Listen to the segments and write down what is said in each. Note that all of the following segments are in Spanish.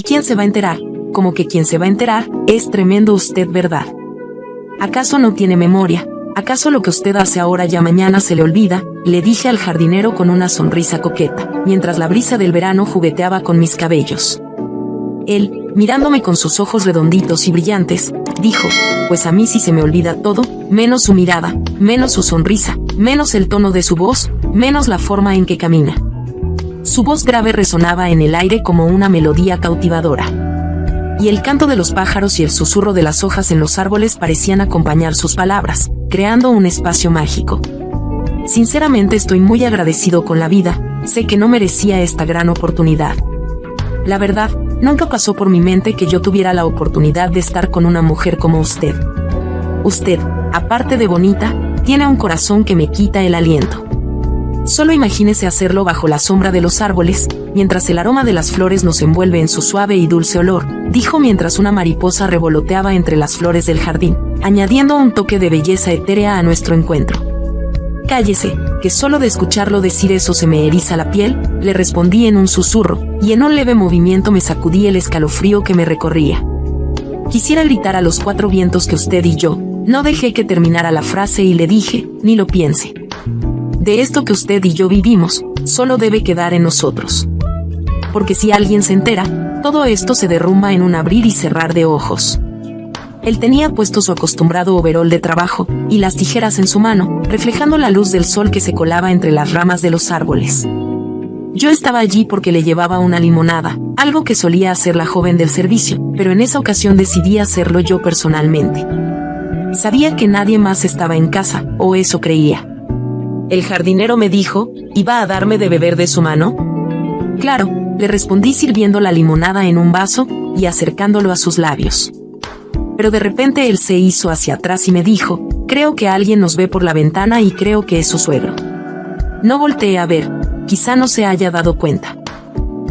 quién se va a enterar? Como que quién se va a enterar, es tremendo usted, ¿verdad? ¿Acaso no tiene memoria? ¿Acaso lo que usted hace ahora ya mañana se le olvida? Le dije al jardinero con una sonrisa coqueta, mientras la brisa del verano jugueteaba con mis cabellos. Él, mirándome con sus ojos redonditos y brillantes, dijo, pues a mí sí se me olvida todo, menos su mirada, menos su sonrisa, menos el tono de su voz, menos la forma en que camina. Su voz grave resonaba en el aire como una melodía cautivadora. Y el canto de los pájaros y el susurro de las hojas en los árboles parecían acompañar sus palabras, creando un espacio mágico. Sinceramente estoy muy agradecido con la vida, sé que no merecía esta gran oportunidad. La verdad, nunca pasó por mi mente que yo tuviera la oportunidad de estar con una mujer como usted. Usted, aparte de bonita, tiene un corazón que me quita el aliento. Solo imagínese hacerlo bajo la sombra de los árboles, mientras el aroma de las flores nos envuelve en su suave y dulce olor, dijo mientras una mariposa revoloteaba entre las flores del jardín, añadiendo un toque de belleza etérea a nuestro encuentro. Cállese, que solo de escucharlo decir eso se me eriza la piel, le respondí en un susurro, y en un leve movimiento me sacudí el escalofrío que me recorría. Quisiera gritar a los cuatro vientos que usted y yo, no dejé que terminara la frase y le dije, ni lo piense. De esto que usted y yo vivimos, solo debe quedar en nosotros. Porque si alguien se entera, todo esto se derrumba en un abrir y cerrar de ojos. Él tenía puesto su acostumbrado overol de trabajo, y las tijeras en su mano, reflejando la luz del sol que se colaba entre las ramas de los árboles. Yo estaba allí porque le llevaba una limonada, algo que solía hacer la joven del servicio, pero en esa ocasión decidí hacerlo yo personalmente. Sabía que nadie más estaba en casa, o eso creía. El jardinero me dijo, ¿iba a darme de beber de su mano? Claro, le respondí sirviendo la limonada en un vaso, y acercándolo a sus labios. Pero de repente él se hizo hacia atrás y me dijo, creo que alguien nos ve por la ventana y creo que es su suegro. No volteé a ver, quizá no se haya dado cuenta.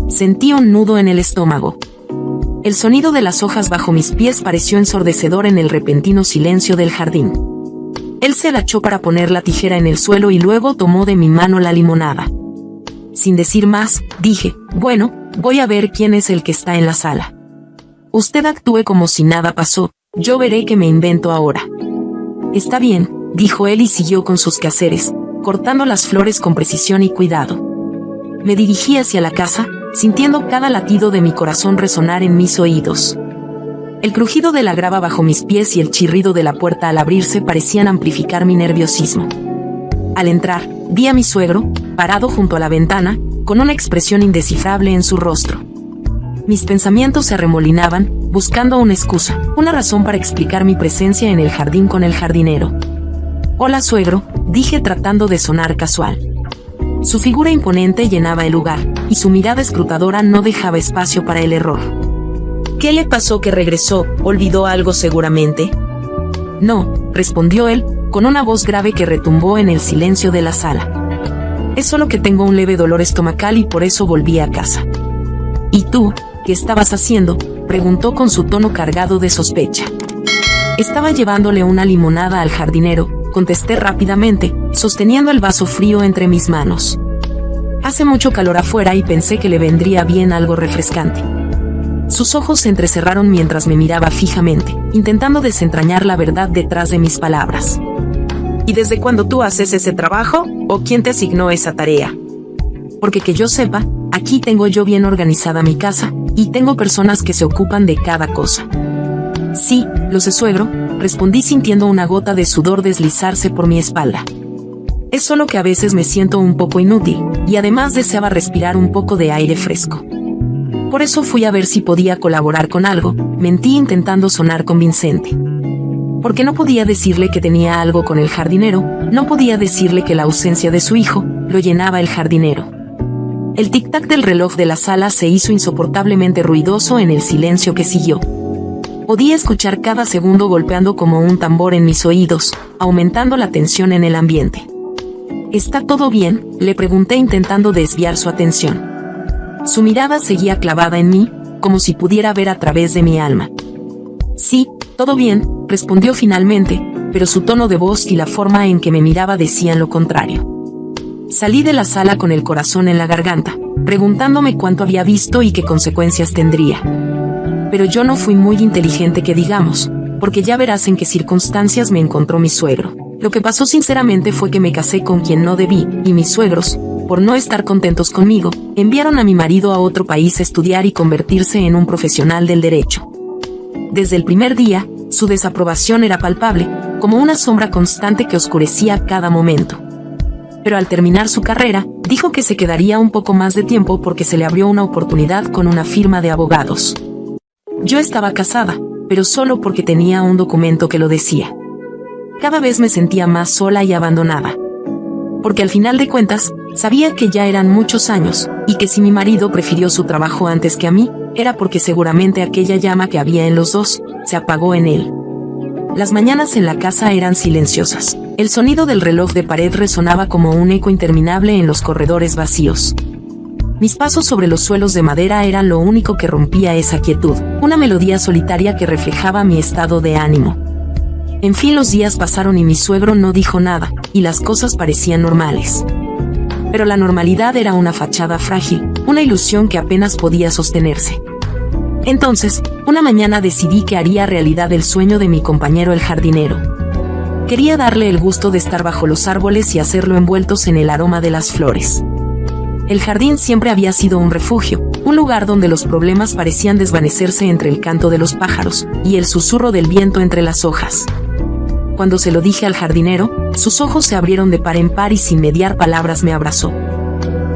Sentí un nudo en el estómago. El sonido de las hojas bajo mis pies pareció ensordecedor en el repentino silencio del jardín. Él se agachó para poner la tijera en el suelo y luego tomó de mi mano la limonada. Sin decir más, dije, bueno, voy a ver quién es el que está en la sala. Usted actúe como si nada pasó, yo veré qué me invento ahora. Está bien, dijo él y siguió con sus quehaceres, cortando las flores con precisión y cuidado. Me dirigí hacia la casa, sintiendo cada latido de mi corazón resonar en mis oídos. El crujido de la grava bajo mis pies y el chirrido de la puerta al abrirse parecían amplificar mi nerviosismo. Al entrar, vi a mi suegro, parado junto a la ventana, con una expresión indescifrable en su rostro. Mis pensamientos se arremolinaban, buscando una excusa, una razón para explicar mi presencia en el jardín con el jardinero. Hola suegro, dije tratando de sonar casual. Su figura imponente llenaba el lugar, y su mirada escrutadora no dejaba espacio para el error. ¿Qué le pasó que regresó? ¿Olvidó algo seguramente? No, respondió él, con una voz grave que retumbó en el silencio de la sala. Es solo que tengo un leve dolor estomacal y por eso volví a casa. ¿Y tú, qué estabas haciendo?, preguntó con su tono cargado de sospecha. Estaba llevándole una limonada al jardinero, contesté rápidamente, sosteniendo el vaso frío entre mis manos. Hace mucho calor afuera y pensé que le vendría bien algo refrescante. Sus ojos se entrecerraron mientras me miraba fijamente, intentando desentrañar la verdad detrás de mis palabras. ¿Y desde cuándo tú haces ese trabajo? ¿O quién te asignó esa tarea? Porque que yo sepa, aquí tengo yo bien organizada mi casa, y tengo personas que se ocupan de cada cosa. Sí, lo sé suegro, respondí sintiendo una gota de sudor deslizarse por mi espalda. Es solo que a veces me siento un poco inútil, y además deseaba respirar un poco de aire fresco. Por eso fui a ver si podía colaborar con algo, mentí intentando sonar convincente. Porque no podía decirle que tenía algo con el jardinero, no podía decirle que la ausencia de su hijo, lo llenaba el jardinero. El tic-tac del reloj de la sala se hizo insoportablemente ruidoso en el silencio que siguió. Podía escuchar cada segundo golpeando como un tambor en mis oídos, aumentando la tensión en el ambiente. ¿Está todo bien?, le pregunté intentando desviar su atención. Su mirada seguía clavada en mí, como si pudiera ver a través de mi alma. Sí, todo bien, respondió finalmente, pero su tono de voz y la forma en que me miraba decían lo contrario. Salí de la sala con el corazón en la garganta, preguntándome cuánto había visto y qué consecuencias tendría. Pero yo no fui muy inteligente que digamos, porque ya verás en qué circunstancias me encontró mi suegro. Lo que pasó sinceramente fue que me casé con quien no debí, y mis suegros, por no estar contentos conmigo, enviaron a mi marido a otro país a estudiar y convertirse en un profesional del derecho. Desde el primer día, su desaprobación era palpable, como una sombra constante que oscurecía cada momento. Pero al terminar su carrera, dijo que se quedaría un poco más de tiempo porque se le abrió una oportunidad con una firma de abogados. Yo estaba casada, pero solo porque tenía un documento que lo decía. Cada vez me sentía más sola y abandonada. Porque al final de cuentas, sabía que ya eran muchos años, y que si mi marido prefirió su trabajo antes que a mí, era porque seguramente aquella llama que había en los dos, se apagó en él. Las mañanas en la casa eran silenciosas. El sonido del reloj de pared resonaba como un eco interminable en los corredores vacíos. Mis pasos sobre los suelos de madera eran lo único que rompía esa quietud, una melodía solitaria que reflejaba mi estado de ánimo. En fin, los días pasaron y mi suegro no dijo nada, y las cosas parecían normales. Pero la normalidad era una fachada frágil, una ilusión que apenas podía sostenerse. Entonces, una mañana decidí que haría realidad el sueño de mi compañero el jardinero. Quería darle el gusto de estar bajo los árboles y hacerlo envueltos en el aroma de las flores. El jardín siempre había sido un refugio, un lugar donde los problemas parecían desvanecerse entre el canto de los pájaros y el susurro del viento entre las hojas. Cuando se lo dije al jardinero, sus ojos se abrieron de par en par y sin mediar palabras me abrazó.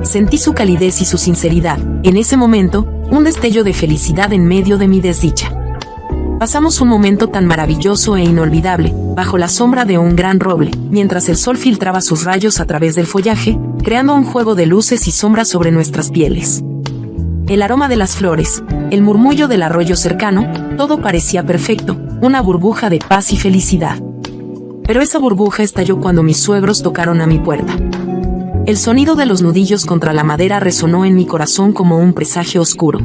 Sentí su calidez y su sinceridad, en ese momento, un destello de felicidad en medio de mi desdicha. Pasamos un momento tan maravilloso e inolvidable, bajo la sombra de un gran roble, mientras el sol filtraba sus rayos a través del follaje, creando un juego de luces y sombras sobre nuestras pieles. El aroma de las flores, el murmullo del arroyo cercano, todo parecía perfecto, una burbuja de paz y felicidad. Pero esa burbuja estalló cuando mis suegros tocaron a mi puerta. El sonido de los nudillos contra la madera resonó en mi corazón como un presagio oscuro.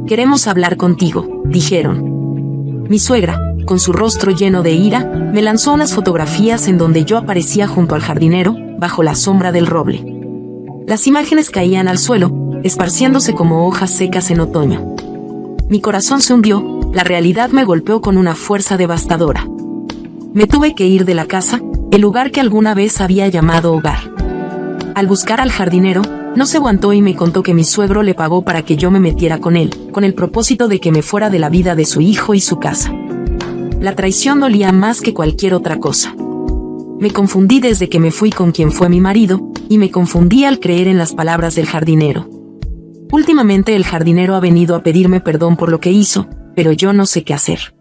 «Queremos hablar contigo», dijeron. Mi suegra, con su rostro lleno de ira, me lanzó unas fotografías en donde yo aparecía junto al jardinero, bajo la sombra del roble. Las imágenes caían al suelo, esparciéndose como hojas secas en otoño. Mi corazón se hundió, la realidad me golpeó con una fuerza devastadora. Me tuve que ir de la casa, el lugar que alguna vez había llamado hogar. Al buscar al jardinero, no se aguantó y me contó que mi suegro le pagó para que yo me metiera con él, con el propósito de que me fuera de la vida de su hijo y su casa. La traición dolía más que cualquier otra cosa. Me confundí desde que me fui con quien fue mi marido, y me confundí al creer en las palabras del jardinero. Últimamente el jardinero ha venido a pedirme perdón por lo que hizo, pero yo no sé qué hacer.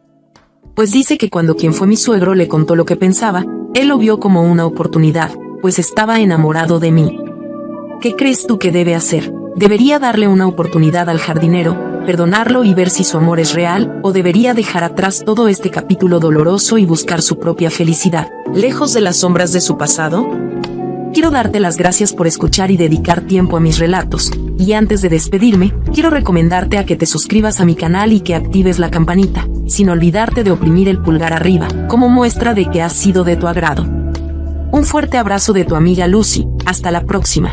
Pues dice que cuando quien fue mi suegro le contó lo que pensaba, él lo vio como una oportunidad, pues estaba enamorado de mí. ¿Qué crees tú que debe hacer? ¿Debería darle una oportunidad al jardinero, perdonarlo y ver si su amor es real, o debería dejar atrás todo este capítulo doloroso y buscar su propia felicidad, lejos de las sombras de su pasado? Quiero darte las gracias por escuchar y dedicar tiempo a mis relatos, y antes de despedirme, quiero recomendarte a que te suscribas a mi canal y que actives la campanita, sin olvidarte de oprimir el pulgar arriba, como muestra de que ha sido de tu agrado. Un fuerte abrazo de tu amiga Lucy, hasta la próxima.